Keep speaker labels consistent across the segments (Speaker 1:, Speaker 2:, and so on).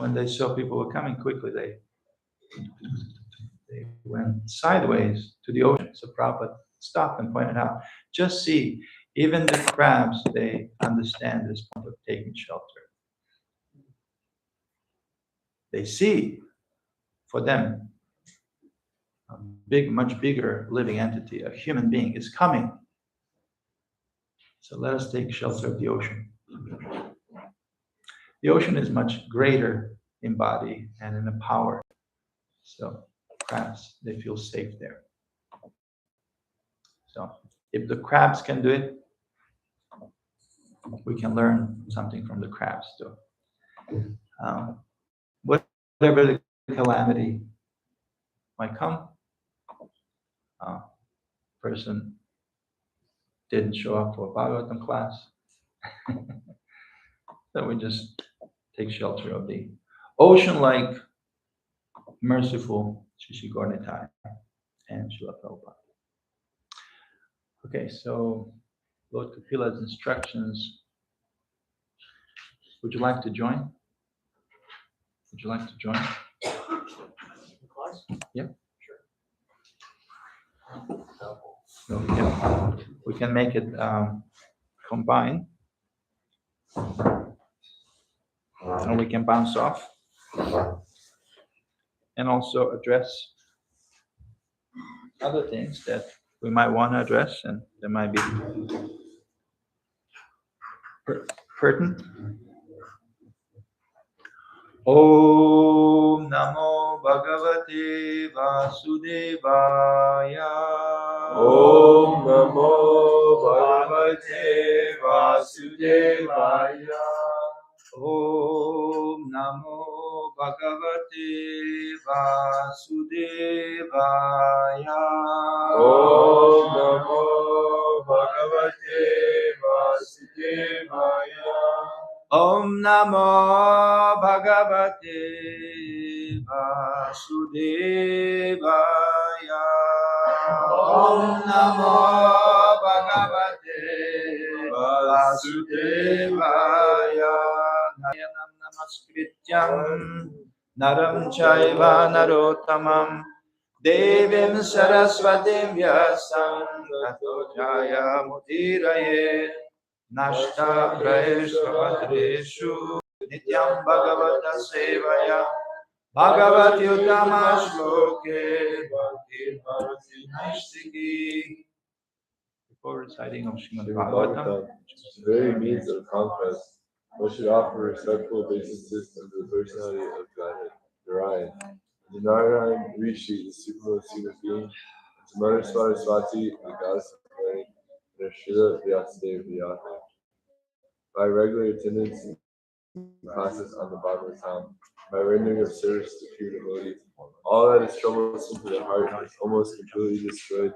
Speaker 1: when they saw people were coming quickly, they went sideways to the ocean. So Prabhupada stopped and pointed out, just see, even the crabs, they understand this point of taking shelter. They see, for them, a big, much bigger living entity, a human being, is coming. So let us take shelter of the ocean. The ocean is much greater in body and in the power. So crabs, they feel safe there. So if the crabs can do it, we can learn something from the crabs too. Whatever the calamity might come, person didn't show up for Bhagavatam class, so we just take shelter of the ocean-like, merciful Shri Gaura and Srila Prabhupada. Okay, so Lord Kapila's instructions. Would you like to join? Would you like to join? Yeah. So we can make it combine, and we can bounce off, and also address other things that we might want to address, and there might be pertinent. Om Namo Bhagavate Vasudevaya.
Speaker 2: Om Namo Bhagavate Vasudevaya.
Speaker 1: Om Namo Bhagavate Vasudevaya.
Speaker 2: Om Namo Bhagavate Vasudevaya.
Speaker 1: Om Namo Bhagavate Vasudevaya. Om Namo Bhagavate Vasudevaya. Nayanam Namaskrityam Naram Chaiva Narottamam Devim Saraswatim Vyasam Tato Jaya Mudiraye Nashta Prayeshu Vadreshu Nityam Bhagavata Sevaya Bhagavati Uttama Shloke Bhakti Bharati Naistiki. Before reciting of Śrīmad-Bhāgavatam,
Speaker 2: the very means of conquest, one should offer respectful obeisances to the personality of Godhead, Narayan. The Narayan Rishi, the supreme human being, and to Mother Saraswati, the goddess of learning, and Srila Vyasadeva Vyasa. By regular attendance and classes on the Bhagavatam, by rendering of service to pure devotees, all that is troublesome to the heart is almost completely destroyed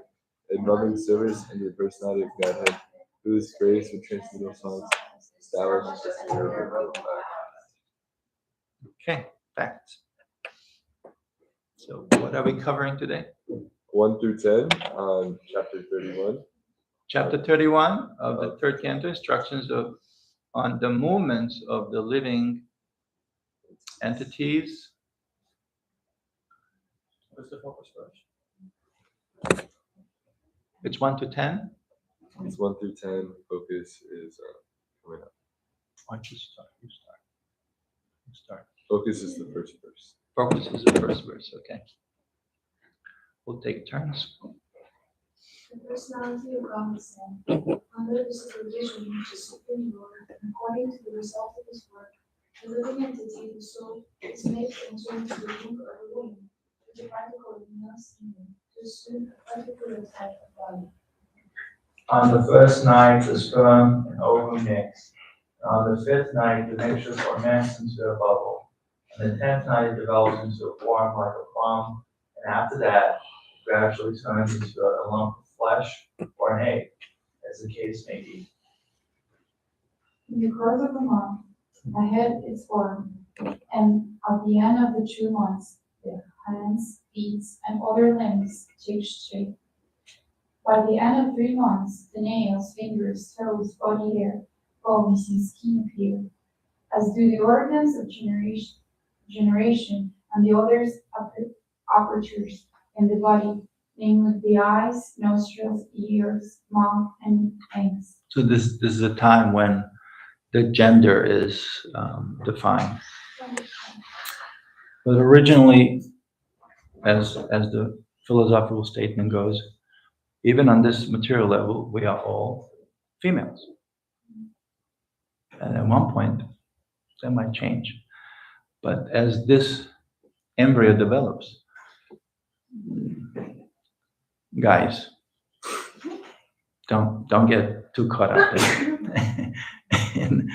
Speaker 2: in loving service and the personality of Godhead, whose grace with transcendental songs established the spiritual fact.
Speaker 1: okay, facts. So what are we covering today?
Speaker 2: 1 through 10 on chapter 31.
Speaker 1: Chapter 31 of the third canto, instructions on the movements of the living entities. What's the focus first? It's 1 to 10.
Speaker 2: It's 1 through 10. Focus is coming up.
Speaker 1: Why don't you start? You start. You start.
Speaker 2: Focus is the first verse.
Speaker 1: Focus is the first verse. Okay. We'll take turns.
Speaker 3: The personality of God is said, under the supervision of the Supreme Lord, and according to the result of his work, the living entity, the soul, is made to enter into the womb or the womb, with the practical understanding, to assume a particular type of body.
Speaker 4: On the first night, the sperm and ovum mix. On the fifth night, the mixture ferments into a bubble. On the 10th night, it develops into a form like a plum, and after that, it gradually turns into a lump of flesh or an egg, as the case may be.
Speaker 3: In the course of a month, a head is formed, and at the end of the 2 months, the hands, feet, and other limbs take shape. By the end of 3 months, the nails, fingers, toes, body hair, bones, and skin appear, as do the organs of generation, and the others apertures in the body, namely the eyes, nostrils, ears, mouth, and anus.
Speaker 1: So this is a time when the gender is defined. But originally, as the philosophical statement goes, even on this material level, we are all females. And at one point, that might change. But as this embryo develops, guys, don't get too caught up in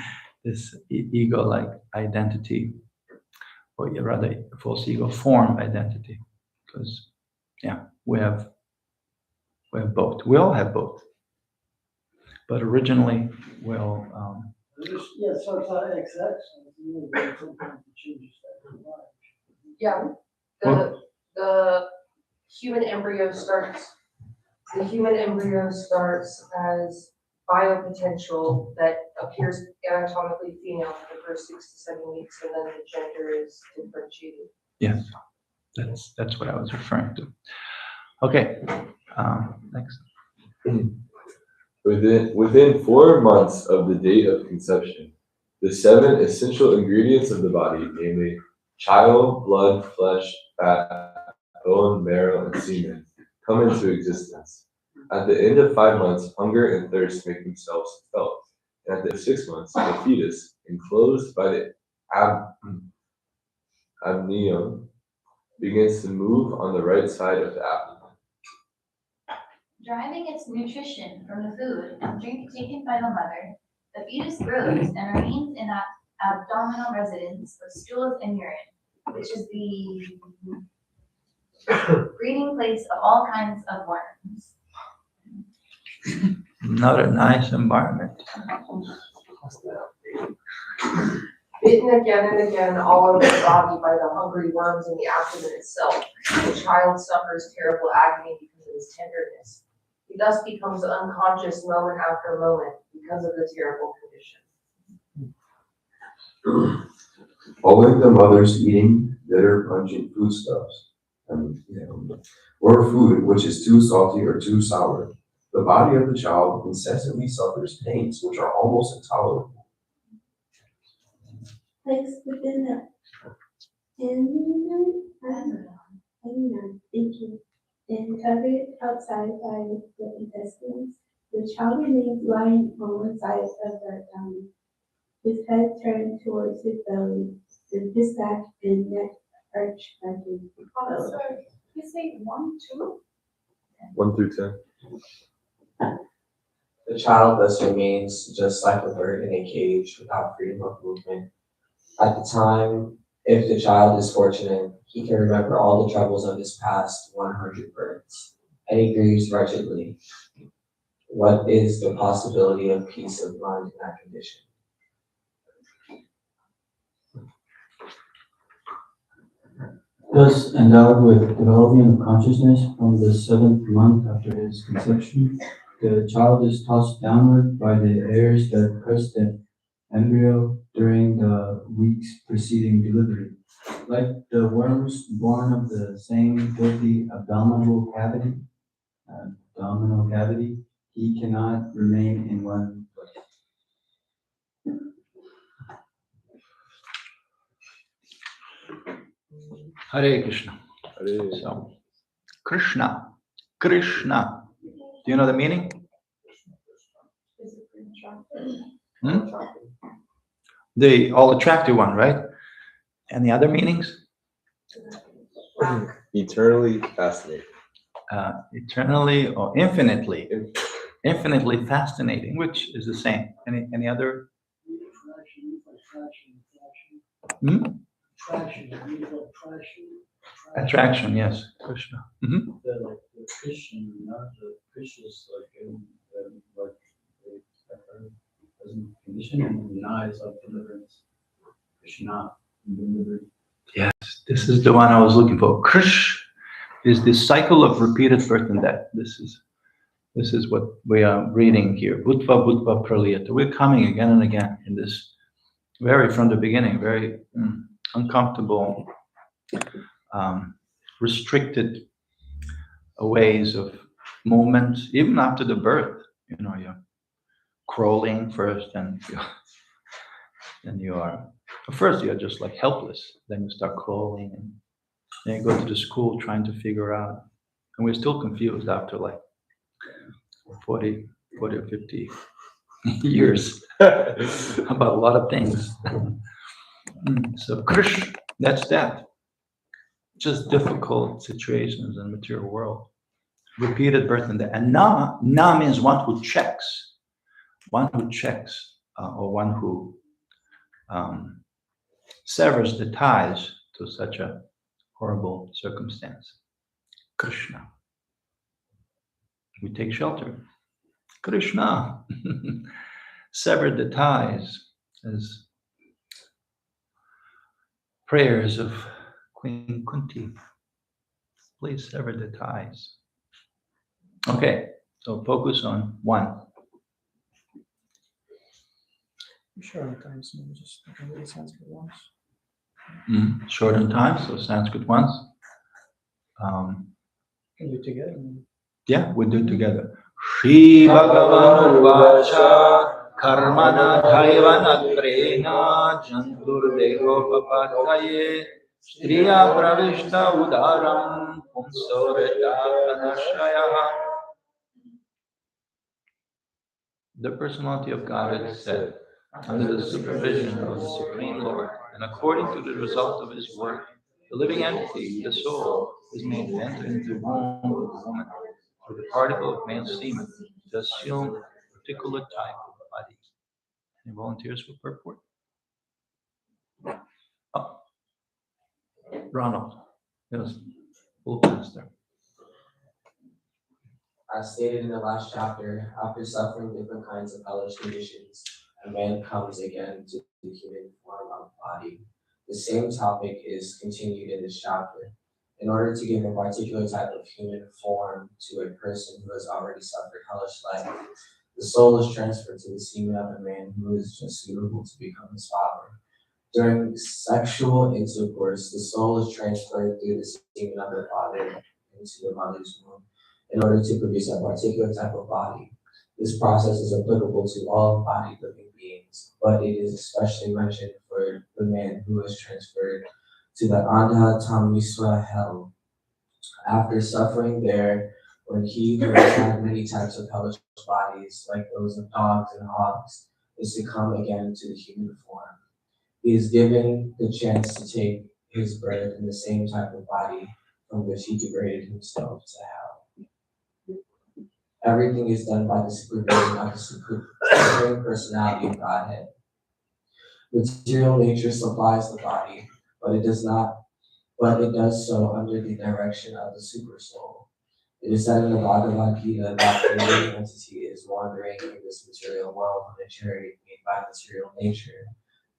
Speaker 1: this ego-like identity, or rather false ego form identity, because we have both. We all have both, but originally we'll.
Speaker 5: So it's not XX. Sometimes it changes that.
Speaker 6: Yeah, the human embryo starts as biopotential that appears anatomically female for the first 6 to 7 weeks, and then the gender is differentiated.
Speaker 1: Yes, that's what I was referring to. Okay, next.
Speaker 2: Within 4 months of the date of conception, the 7 essential ingredients of the body, namely child, blood, flesh, fat, bone, marrow, and semen, come into existence. At the end of 5 months, hunger and thirst make themselves felt. And at the 6 months, the fetus, enclosed by the amnion, begins to move on the right side of the abdomen.
Speaker 7: Deriving its nutrition from the food and drink taken by the mother, the fetus grows and remains in that abdominal residence of stools and urine, which is the breeding place of all kinds of worms.
Speaker 1: Not a nice environment.
Speaker 6: Bitten again and again all over the body by the hungry worms in the abdomen itself, the child suffers terrible agony because of his tenderness. He thus becomes unconscious moment after moment because of the terrible condition.
Speaker 8: Owing the mother's eating bitter, pungent foodstuffs, or food which is too salty or too sour, the body of the child incessantly suffers pains which are almost intolerable.
Speaker 9: Placed within the and covered outside by the intestines, the child remains lying on one side of the abdomen, his head turned towards his belly, and his back and neck arched like a pillow.
Speaker 3: Sorry, you say 1, 2?
Speaker 2: 1 through 10.
Speaker 10: The child thus remains just like a bird in a cage without freedom of movement. At the time, if the child is fortunate, he can remember all the troubles of his past 100 births, and he grieves wretchedly. What is the possibility of peace of mind in that condition?
Speaker 11: Thus, endowed with development of consciousness from the 7th month after his conception, the child is tossed downward by the airs that press the embryo during the weeks preceding delivery. Like the worms born of the same filthy abdominal cavity, he cannot remain in one place.
Speaker 1: Hare Krishna.
Speaker 2: Hare.
Speaker 1: So, Krishna. Do you know the meaning? The all attractive one, right? And the other meanings?
Speaker 2: Eternally fascinating.
Speaker 1: Eternally or infinitely fascinating, which is the same. Any other? Attraction, yes, Krishna. Mm-hmm.
Speaker 5: The Christian, not the Krishna's doesn't condition and denies of deliverance. Krishna delivery.
Speaker 1: Yes, this is the one I was looking for. Krish is the cycle of repeated birth and death. This is what we are reading here. Bhutva Praliyata. We're coming again and again in this from the beginning, very uncomfortable, restricted ways of movement, even after the birth. You're crawling first, and first you're just like helpless. Then you start crawling, and then you go to the school trying to figure out. And we're still confused after like 40 or 50 years about a lot of things. So Krishna, that's that. Just difficult situations in the material world. Repeated birth and death. And na means one who checks. One who checks, or one who severs the ties to such a horrible circumstance. Krishna. We take shelter. Krishna severed the ties as prayers of Queen Kunti. Please sever the ties. Okay, so focus on one.
Speaker 12: Short on time, so maybe just read Sanskrit once.
Speaker 1: Short on time, so Sanskrit once.
Speaker 12: Can you do it together?
Speaker 1: Yeah, we'll do it together. Śrīmad-Bhāgavatam vacha karmana dhaivanatreena jantur dehopapadhaye striya pravishta udaram pumsoreta kanashaya. The personality of Godhead said, under the supervision of the Supreme Lord, and according to the result of his work, the living entity, the soul, is made to enter into the womb of a woman through the particle of male semen to assume a particular type of body. Any volunteers for purport? Oh, Ronald. Yes, full pastor.
Speaker 10: As stated in the last chapter, after suffering different kinds of hellish conditions, a man comes again to the human form of body. The same topic is continued in this chapter. In order to give a particular type of human form to a person who has already suffered hellish life, the soul is transferred to the semen of a man who is just suitable to become his father. During sexual intercourse, the soul is transferred through the semen of the father into the mother's womb in order to produce a particular type of body. This process is applicable to all body living beings, but it is especially mentioned for the man who is transferred to the Andha Tamiswa hell. After suffering there, when he who has had many types of hellish bodies, like those of dogs and hogs, is to come again to the human form, he is given the chance to take his birth in the same type of body from which he degraded himself to hell. Everything is done by the supervision of the Supreme Personality of Godhead. Material nature supplies the body, but it does so under the direction of the super soul. It is said in the Bhagavad Gita that the living entity is wandering in this material world on a chariot made by material nature.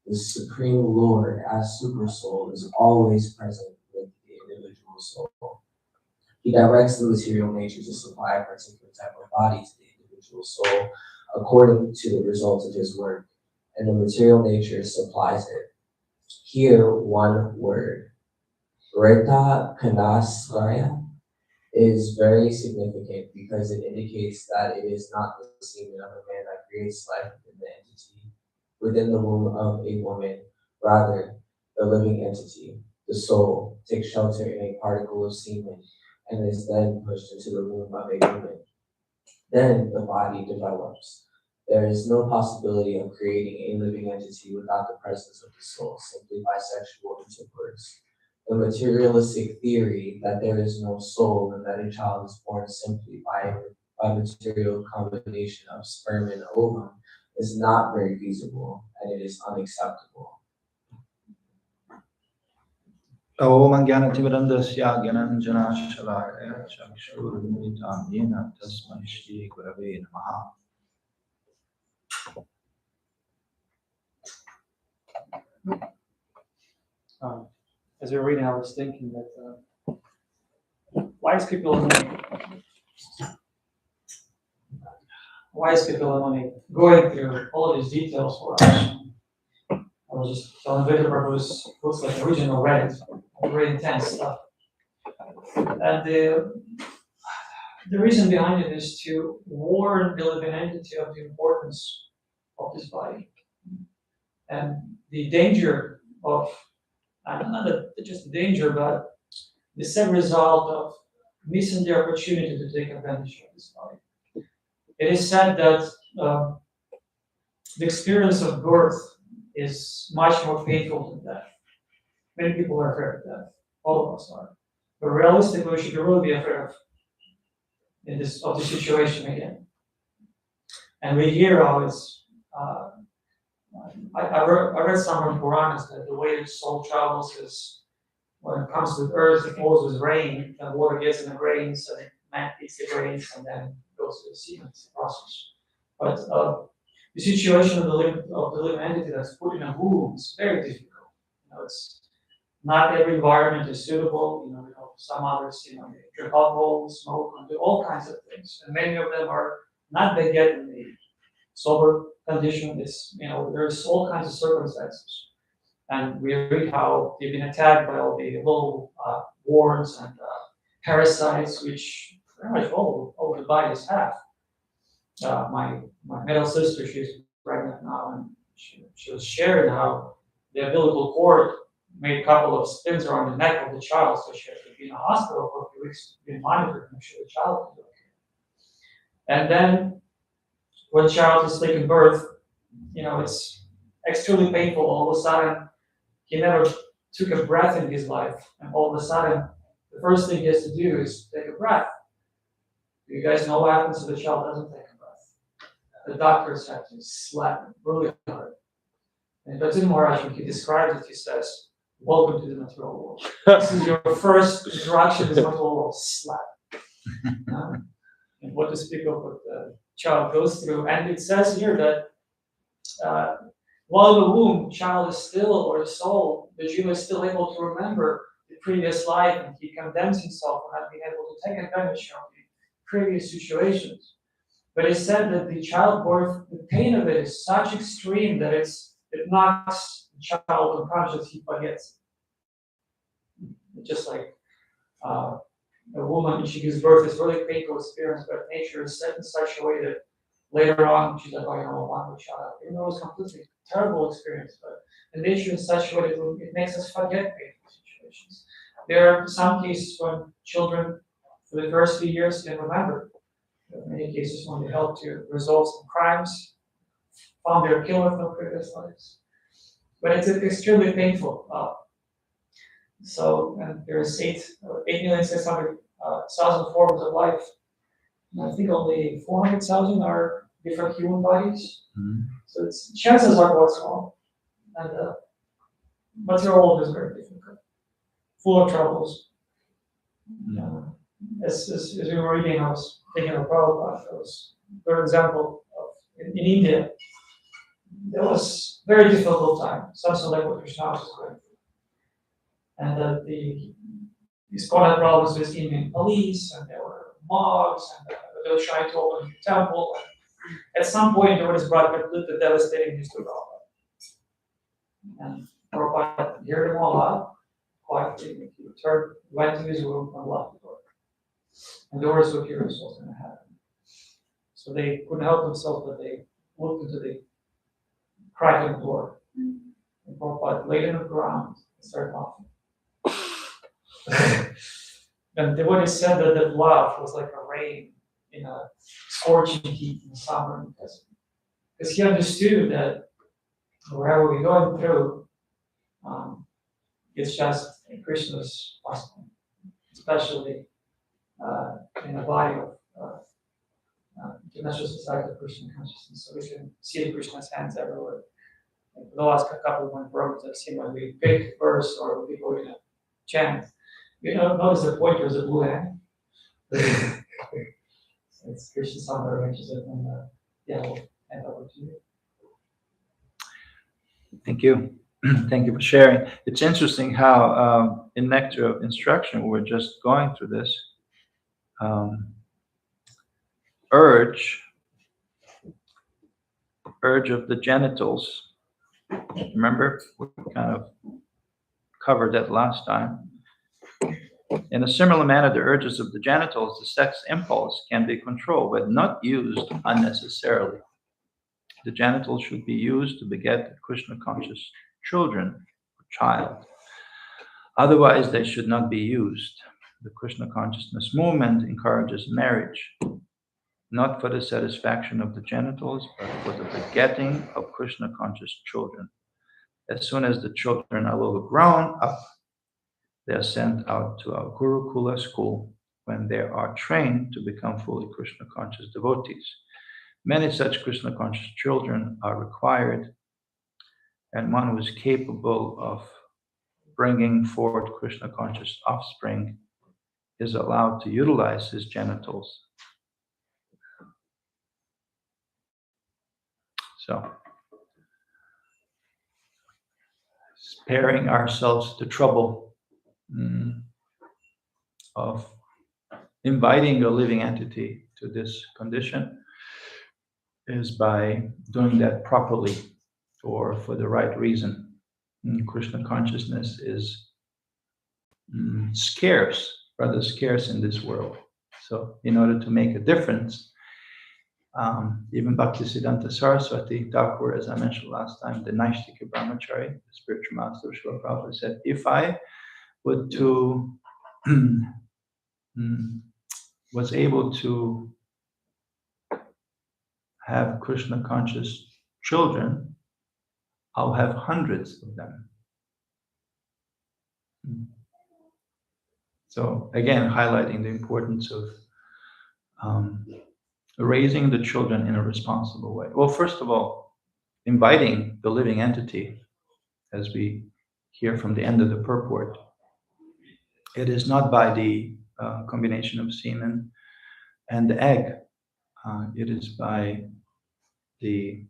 Speaker 10: The Supreme Lord, as super soul, is always present with the individual soul. He directs the material nature to supply a particular type of body to the individual soul according to the results of his work, and the material nature supplies it. Here, one word, Reta Kanasraya, is very significant because it indicates that it is not the semen of a man that creates life within the entity, within the womb of a woman. Rather, the living entity, the soul, takes shelter in a particle of semen and is then pushed into the womb of a woman. Then the body develops. There is no possibility of creating a living entity without the presence of the soul, simply by sexual intercourse. The materialistic theory that there is no soul and that a child is born simply by material combination of sperm and ovum is not very feasible, and it is unacceptable.
Speaker 1: Om Jnana-timirandasya Jnananjana-shalakaya Chakshurmilitam Yena Tasmai Shri Gurave Namaha.
Speaker 12: As we were reading, I was thinking that wise people are only going through all of these details for us. was just telling Victor Prabhu's books like original Reddit, very intense stuff. And the reason behind it is to warn the living entity of the importance of this body and the danger of, not just the danger, but the sad result of missing the opportunity to take advantage of this body. It is said that the experience of birth is much more painful than death. Many people are afraid of death. All of us are. But realistically, we should really be afraid of the situation again. And we hear how it's. I read somewhere in Puranas that the way the soul travels is when it comes to earth, it flows with rain, and water gets in the grains, and man eats the grains, and then goes to the sea. It's a process. But the situation of the living entity that's put in a womb is very difficult. It's not every environment is suitable. Some others, they drink alcohol, smoke, and do all kinds of things, and many of them are not they get in the sober condition. It's there's all kinds of circumstances, and we read how they've been attacked by all the little worms and parasites, which pretty much all the bodies have. My middle sister, she's pregnant now, and she was sharing how the umbilical cord made a couple of spins around the neck of the child, so she had to be in a hospital for a few weeks to be monitored to make sure the child was okay. And then when the child is taking birth, it's extremely painful. All of a sudden, he never took a breath in his life, and all of a sudden, the first thing he has to do is take a breath. Do you guys know what happens if the child doesn't take a breath? The doctors have to slap him really hard. And Bhajan Maharaj, when he describes it, he says, "Welcome to the material world. This is your first interaction with the material world, slap." And what to speak of what the child goes through. And it says here that while the womb, child is still, or the soul, the Jiva is still able to remember the previous life, and he condemns himself for not being able to take advantage of the previous situations. But it's said that the childbirth, the pain of it is such extreme that it knocks the child unconscious, he forgets. Just like a woman, when she gives birth, it's really painful experience, but nature is set in such a way that later on, she's like, "Oh, I want a child." Even though it's a completely terrible experience, but the nature is such a way that it makes us forget painful situations. There are some cases when children, for the first few years, can remember. There are many cases when they help to resolve some crimes, found their killer from previous lives. But it's extremely painful. And there's 8,600,000 forms of life. And I think only 400,000 are different human bodies. Mm-hmm. So chances are quite small. And material world is very difficult, full of troubles. As we were reading, I was thinking of Prabhupada. There was, for example, in India, there was very difficult time, something like what Krishna House is going through. And these had problems with Indian police, and there were mobs, and they were trying to open a new temple. And at some point, there was brought completely devastating news to Prabhupada. And Prabhupada heard them all out, quietly. He returned, went to his room, and locked the door. And the doors were curious what was going to happen. So they couldn't help themselves, but they looked into the crack in the door. And Prabhupada laid on the ground and started laughing. And the one said that that laugh was like a rain in a scorching heat in the summer, because he understood that wherever we're going through, it's just Krishna's blessing, especially in the body of International Society of Krishna Consciousness. So we can see Krishna's hands everywhere. And for the last couple of programs I've seen when we pick verse or we go in a chant, notice the pointer is a blue hand. It's Krishna somewhere arranges it, and we'll hand over to you.
Speaker 1: Thank you. Thank you for sharing. It's interesting how in Nectar of Instruction, we're just going through this urge of the genitals Remember, we kind of covered that last time. In a similar manner, the urges of the genitals, the sex impulse, can be controlled, but not used unnecessarily. The genitals should be used to beget Krishna-conscious children or child. Otherwise, they should not be used. The Krishna consciousness movement encourages marriage, not for the satisfaction of the genitals, but for the begetting of Krishna-conscious children. As soon as the children are a little grown up, they are sent out to our Gurukula school when they are trained to become fully Krishna-conscious devotees. Many such Krishna-conscious children are required, and one who is capable of bringing forth Krishna-conscious offspring is allowed to utilize his genitals. So, sparing ourselves the trouble of inviting a living entity to this condition is by doing that properly or for the right reason. Krishna consciousness is scarce, rather scarce in this world. So in order to make a difference, even Bhaktisiddhanta Saraswati Thakur, as I mentioned last time, the Naishtika Brahmachari, the spiritual master of Srila Prabhupada, said, if I were to was able to have Krishna conscious children, I'll have hundreds of them. So again, highlighting the importance of raising the children in a responsible way. Well, first of all, inviting the living entity, as we hear from the end of the purport, it is not by the combination of semen and the egg. It is by the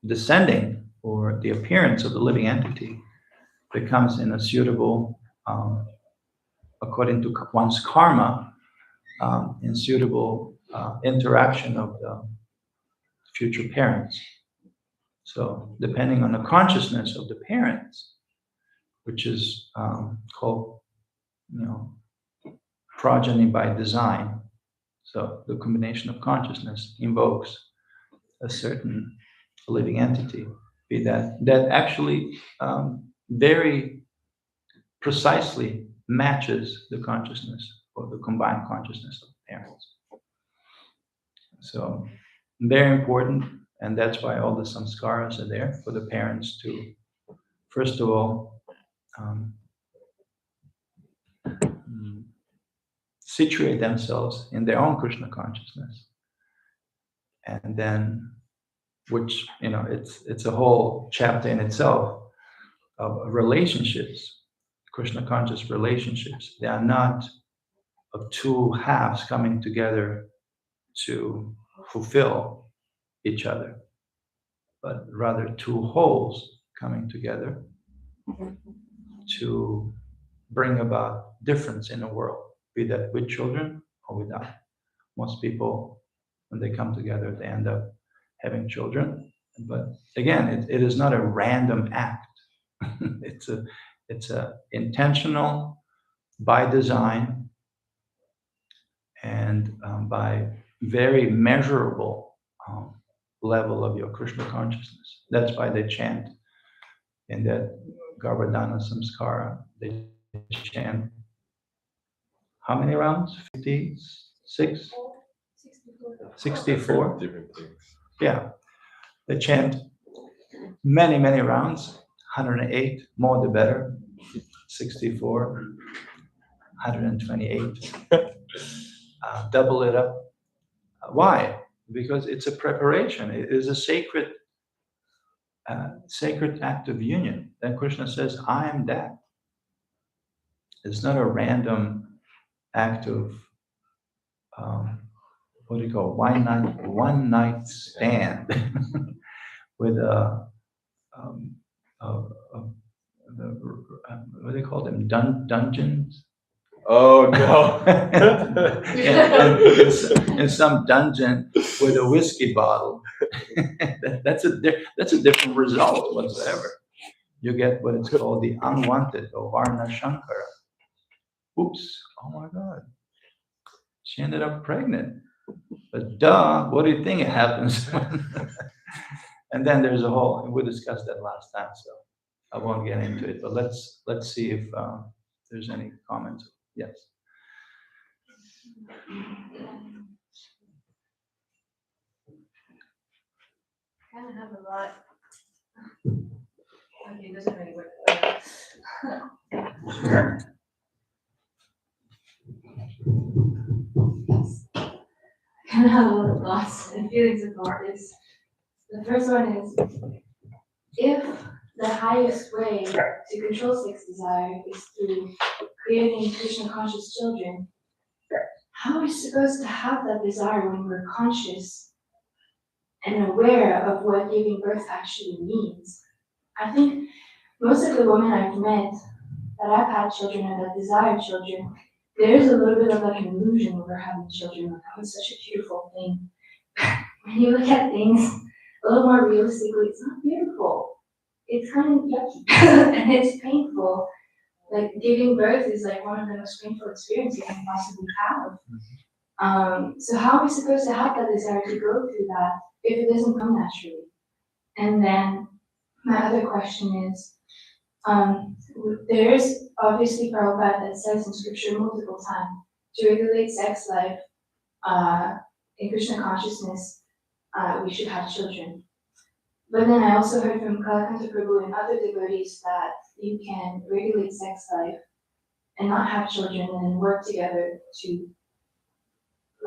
Speaker 1: descending or the appearance of the living entity that comes in a suitable, according to one's karma, in suitable interaction of the future parents. So depending on the consciousness of the parents, which is called, progeny by design. So the combination of consciousness invokes a certain living entity, be that actually very precisely matches the consciousness or the combined consciousness of the parents. So very important, and that's why all the samskaras are there for the parents to, first of all, situate themselves in their own Krishna consciousness, and then, which it's a whole chapter in itself of relationships, Krishna conscious relationships. They are not of two halves coming together to fulfill each other, but rather two wholes coming together to bring about difference in the world, be that with children or without. Most people, when they come together, they end up having children. But again, it is not a random act. It's a intentional, by design, and by very measurable level of your Krishna consciousness. That's why they chant in that Garbhadana Samskara. They chant how many rounds? 56? 64?
Speaker 2: Different things.
Speaker 1: Yeah. They chant many, many rounds. 108, more the better. 64, 128. Double it up. Why? Because it's a preparation. It is a sacred act of union. Then Krishna says, I am that. It's not a random act of what do you call it? one night stand with what do they call them? Dungeons
Speaker 2: Oh no.
Speaker 1: in some dungeon with a whiskey bottle. That's a different result whatsoever. You get what it's called the unwanted or Varna Shankara. Oops, oh my God. She ended up pregnant. But duh, what do you think happens? And then there's a whole, we discussed that last time, so I won't get into it, but let's see if there's any comments. Yes.
Speaker 6: Kind of have a lot. Okay, it doesn't really work. Kind of have a lot of thoughts and feelings about this. The first one is, if the highest way to control sex desire is through creating Krishna conscious children, how are we supposed to have that desire when we're conscious and aware of what giving birth actually means? I think most of the women I've met that have had children or that desire children, there's a little bit of like an illusion when we're having children, like, oh, it's such a beautiful thing. When you look at things a little more realistically, it's not beautiful. It's kind of yucky and it's painful. Like giving birth is like one of the most painful experiences you can possibly have. So how are we supposed to have that desire to go through that if it doesn't come naturally? And then my other question is, there's obviously Prabhupada that says in scripture multiple times to regulate sex life in Krishna consciousness, we should have children. But then I also heard from Kalakanta Prabhu and other devotees that you can regulate sex life and not have children and then work together to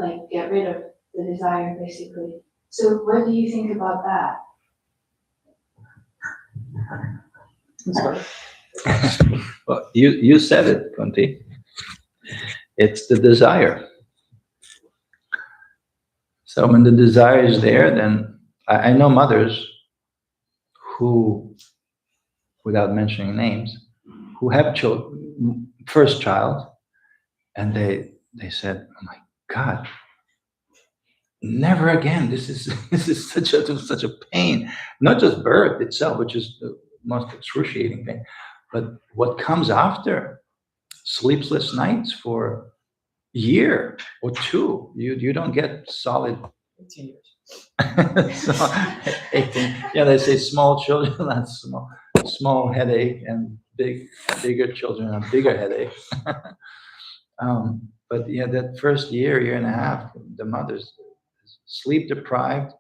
Speaker 6: like get rid of the desire basically. So what do you think about that?
Speaker 1: Well, you said it, Kunti. It's the desire. So when the desire is there, then I know mothers who, without mentioning names, who have first child, and they said, "Oh my God, never again! This is such a pain. Not just birth itself, which is the most excruciating thing, but what comes after, sleepless nights for a year or two. You don't get solid."
Speaker 12: 18 years.
Speaker 1: So, 18. Yeah, they say small children, not small headache, and bigger children, a bigger headache. But yeah, that first year and a half, the mother's sleep deprived,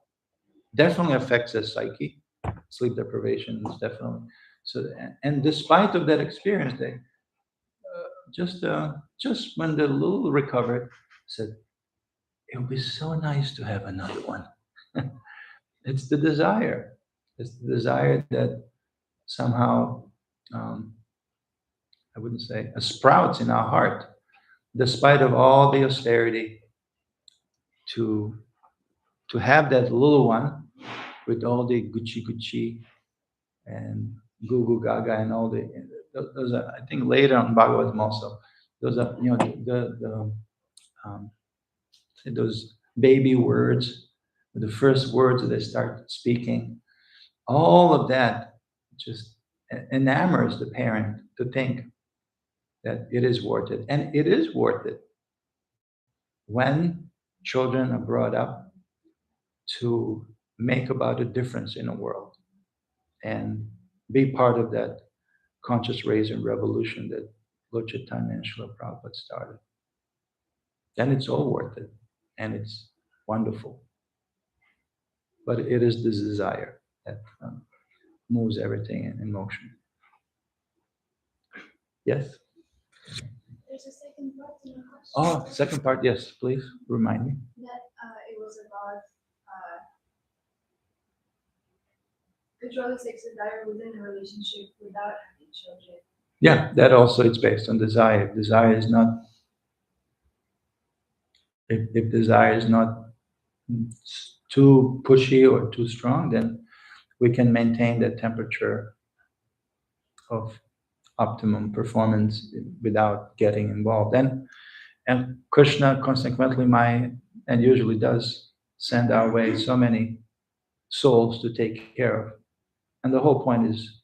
Speaker 1: definitely affects their psyche. Sleep deprivation is definitely so. And despite of that experience, they just when the little recovered, said, "It would be so nice to have another one." It's the desire. It's the desire that somehow, I wouldn't say, sprouts in our heart, despite of all the austerity, to have that little one with all the gucci and goo goo gaga and all those are, I think later on Bhagavatam also, those are, those baby words, the first words that they start speaking, all of that just enamors the parent to think that it is worth it. And it is worth it when children are brought up to make about a difference in the world and be part of that conscious raising revolution that Lord Chaitanya and Srila Prabhupada started. Then it's all worth it and it's wonderful. But it is this desire that moves everything in motion. Yes?
Speaker 3: There's a second part to the question.
Speaker 1: Oh, second part, yes, please remind me.
Speaker 3: That it was about controlling sex desire within a relationship without having children.
Speaker 1: Yeah, that also it's based on desire. Desire is not, if desire is not too pushy or too strong, then we can maintain that temperature of optimum performance without getting involved. And Krishna consequently and usually does send our way so many souls to take care of. And the whole point is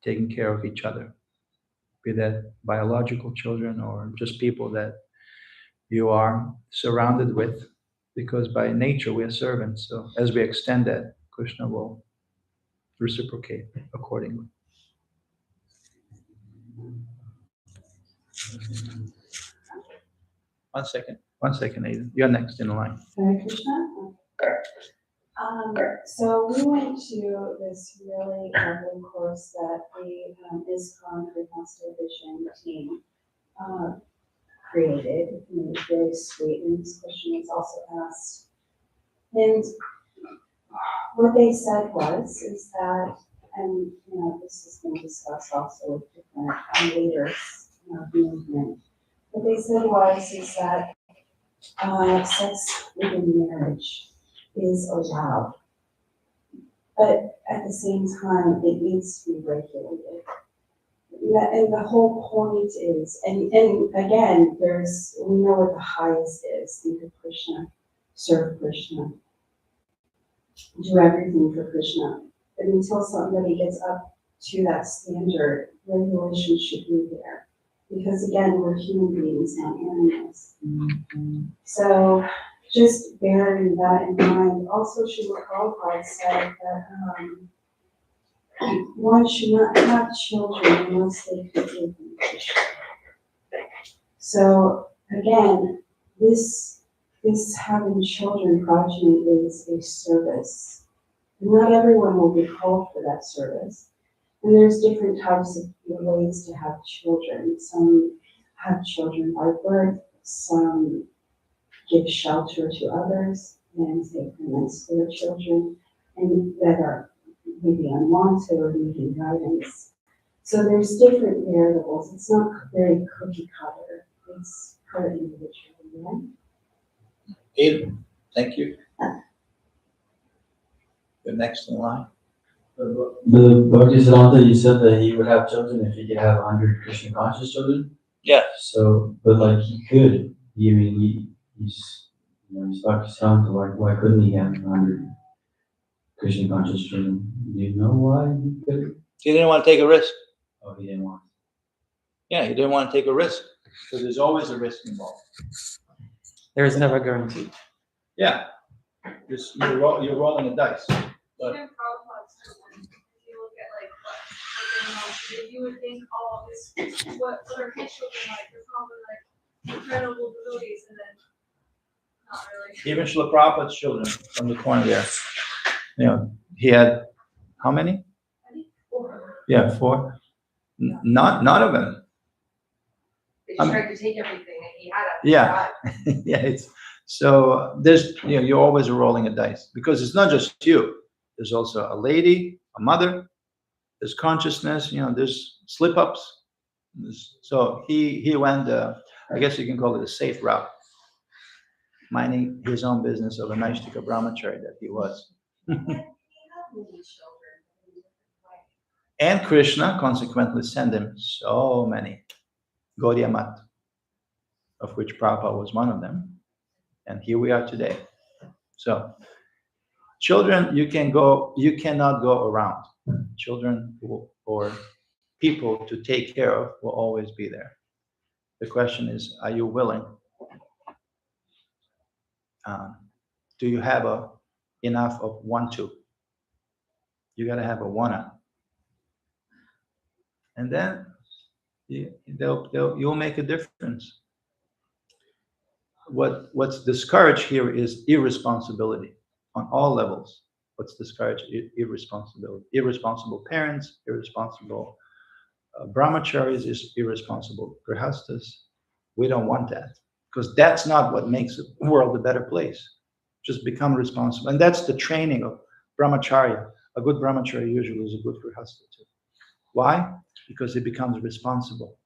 Speaker 1: taking care of each other, be that biological children or just people that you are surrounded with, because by nature we are servants. So as we extend that, Krishna will reciprocate accordingly. One second, Aidan. You're next in line.
Speaker 13: Hare Krishna. So we went to this really lovely course that the ISKCON Krishna Vision team created. And it was very sweet, and this question was also asked. And what they said is that, and this has been discussed also with different leaders in our movement. What they said is that sex within marriage is allowed, but at the same time, it needs to be regulated. And the whole point is, and again, we know what the highest is. Think of Krishna, serve Krishna, do everything for Krishna. But until somebody gets up to that standard, regulation should be there. Because again, we're human beings, not animals. So just bearing that in mind. Also, Śrīmad Prabhupada said that one should not have children unless they forgive them. So again, this having children, progeny, is a service. Not everyone will be called for that service. And there's different types of ways to have children. Some have children by birth, some give shelter to others and take them as their children, and that are maybe unwanted or needing guidance. So there's different variables. It's not very cookie cutter. It's per individual, right?
Speaker 1: Aidan, thank you. You're next in line.
Speaker 11: The Bhaktisiddhanta, you said that he would have children if he could have 100 Krishna conscious children.
Speaker 1: Yeah.
Speaker 11: So, but like he could. He's Bhaktisiddhanta. Why couldn't he have 100 Krishna conscious children? Do you know why he could?
Speaker 1: He didn't want to take a risk.
Speaker 11: Oh, he didn't want.
Speaker 1: Yeah, he didn't want to take a risk because there's always a risk involved.
Speaker 12: There is never guaranteed.
Speaker 1: Yeah, you're rolling the dice. But
Speaker 3: Even Prabhupada's children, if you look at like you would think, oh, what are his children like? They're probably like incredible devotees, and then not really.
Speaker 1: even Srila Prabhupada's children from the corner there, he had how many?
Speaker 3: I think 4.
Speaker 1: Yeah, 4. None of them.
Speaker 6: They just tried to take everything and he had it.
Speaker 1: Yeah, yeah. So there's you're always rolling a dice because it's not just you. There's also a lady, a mother. There's consciousness. There's slip-ups. So he went. I guess you can call it a safe route, minding his own business of a Naishtika brahmachari that he was. And Krishna consequently sent him so many. Gaudiya Mat, of which Prabhupada was one of them. And here we are today. So, children, you cannot go around. Children or people to take care of will always be there. The question is, are you willing? Do you have enough of 1-2? You got to have a 1-up. And then you'll make a difference. What's discouraged here is irresponsibility on all levels. What's discouraged? Irresponsibility. Irresponsible parents, irresponsible brahmacharis, irresponsible grihastas. We don't want that because that's not what makes the world a better place. Just become responsible. And that's the training of brahmacharya. A good brahmachari usually is a good grihasta too. Why? Because he becomes responsible.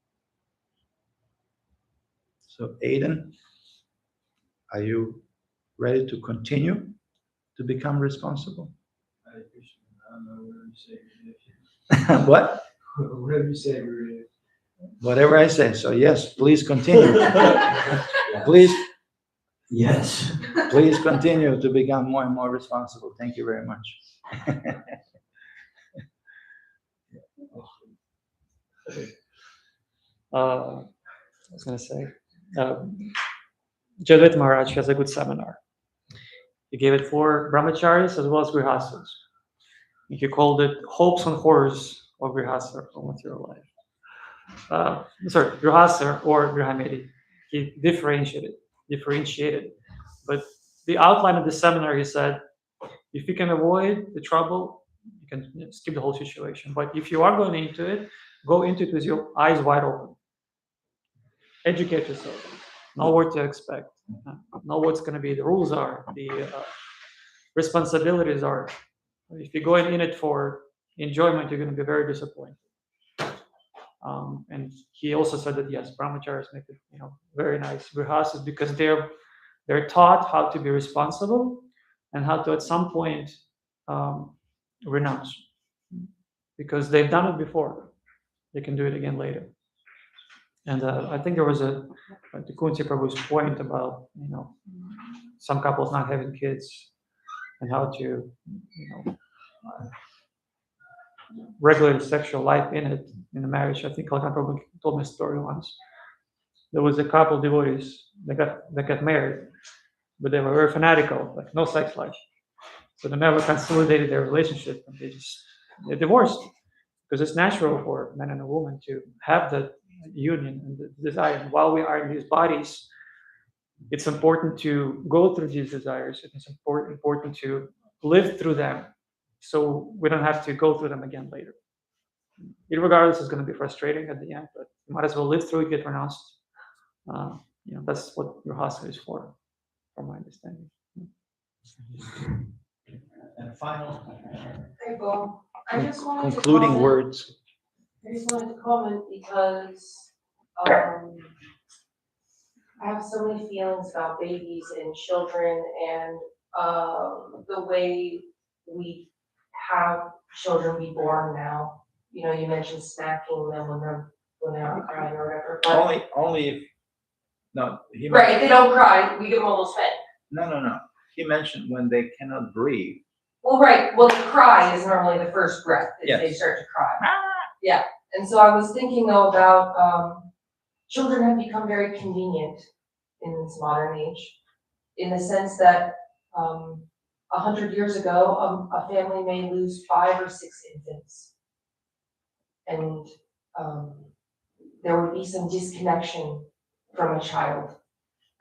Speaker 1: So Aidan, are you ready to continue to become responsible?
Speaker 11: I don't know whatever you say.
Speaker 1: What?
Speaker 11: Whatever you say,
Speaker 1: Whatever I say. So yes, please continue. Please,
Speaker 11: Yes.
Speaker 1: please continue to become more and more responsible. Thank you very much.
Speaker 12: I was gonna say, Jadavita Maharaj has a good seminar. He gave it for brahmacharis as well as grihastas. He called it Hopes and Horrors of Grihastha or material life. Grihastha or Grihamedi. He differentiated. But the outline of the seminar, he said, if you can avoid the trouble, you can skip the whole situation. But if you are going into it, go into it with your eyes wide open. Educate yourself. Know what to expect. Know what's going to be the rules are, the responsibilities are. If you're going in it for enjoyment, you're going to be very disappointed. And he also said that yes, brahmacharis make it, very nice grihastas because they're taught how to be responsible and how to at some point renounce, because they've done it before. They can do it again later. And I think there was to Kunti Prabhu's point about some couples not having kids and how to regulate sexual life in the marriage. I think Kalkan Prabhu told me a story once. There was a couple of devotees that got married, but they were very fanatical, like no sex life. So they never consolidated their relationship, and they divorced, because it's natural for a man and a woman to have that union and the desire. And while we are in these bodies, it's important to go through these desires. It's important to live through them, so we don't have to go through them again later. Regardless, it's going to be frustrating at the end, but you might as well live through it, get renounced. That's what grihastha is for, from my understanding.
Speaker 1: And final
Speaker 6: Hey, Bo, I just wanted to
Speaker 1: concluding
Speaker 6: comment.
Speaker 1: words.
Speaker 6: I just wanted to comment because I have so many feelings about babies and children and the way we have children be born now. You mentioned smacking them when they're not crying or whatever. But
Speaker 1: Only if no. He
Speaker 6: right, if they don't cry, we give them a little spank.
Speaker 1: No. He mentioned when they cannot breathe.
Speaker 6: Well, right. Well, the cry is normally the first breath.
Speaker 1: Yes.
Speaker 6: They start to cry. Yeah. And so I was thinking though about children have become very convenient in this modern age, in the sense that 100 years ago, a family may lose 5 or 6 infants, and there would be some disconnection from a child,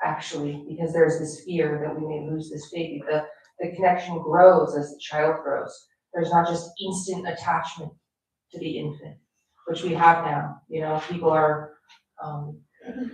Speaker 6: actually, because there's this fear that we may lose this baby. The connection grows as the child grows. There's not just instant attachment to the infant, which we have now. People are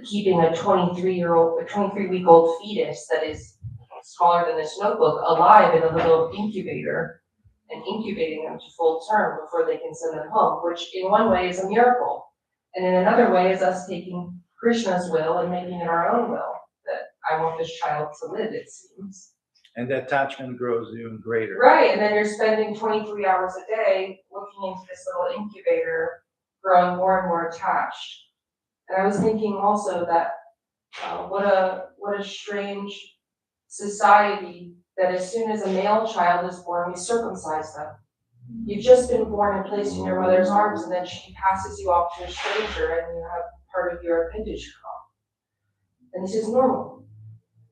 Speaker 6: keeping a 23-week-old fetus that is smaller than this notebook alive in a little incubator and incubating them to full term before they can send them home, which in one way is a miracle. And in another way is us taking Krishna's will and making it our own will, that I want this child to live, it seems.
Speaker 1: And the attachment grows even greater.
Speaker 6: Right, and then you're spending 23 hours a day looking into this little incubator, growing more and more attached. And I was thinking also that what a strange society that as soon as a male child is born, we circumcise them. You've just been born and placed in your mother's arms, and then she passes you off to a stranger, and you have part of your appendage cut off. And this is normal.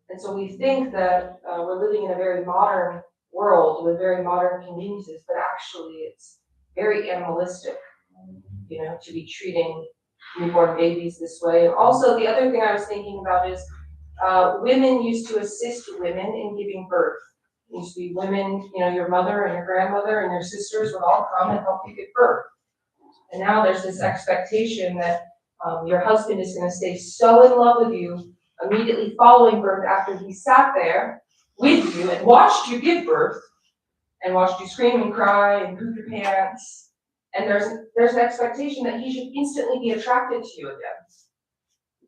Speaker 6: And so we think that we're living in a very modern world with very modern conveniences, but actually it's very animalistic, to be treating newborn babies this way. And also the other thing I was thinking about is women used to assist women in giving birth. It used to be women, your mother and your grandmother and your sisters would all come and help you give birth. And now there's this expectation that your husband is going to stay so in love with you immediately following birth, after he sat there with you and watched you give birth and watched you scream and cry and poop your pants. And there's an expectation that he should instantly be attracted to you again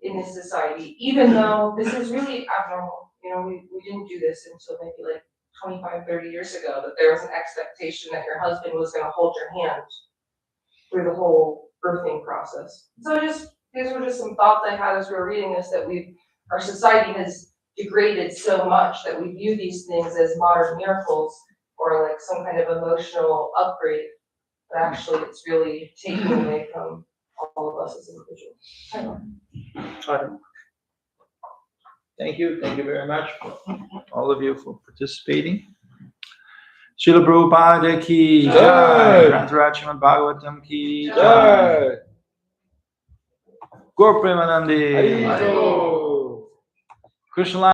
Speaker 6: in this society, even though this is really abnormal. We didn't do this until maybe like 25, 30 years ago, that there was an expectation that your husband was going to hold your hand through the whole birthing process. So these were just some thoughts I had as we were reading this, that our society has degraded so much that we view these things as modern miracles or like some kind of emotional upgrade, but actually it's really taking away from all of us as individuals.
Speaker 1: Thank you very much, all of you, for participating. Srila Prabhupada ki jai, Grantaraj Śrīmad-Bhāgavatam ki jai, Gaur Premanande, Krishna Lunch.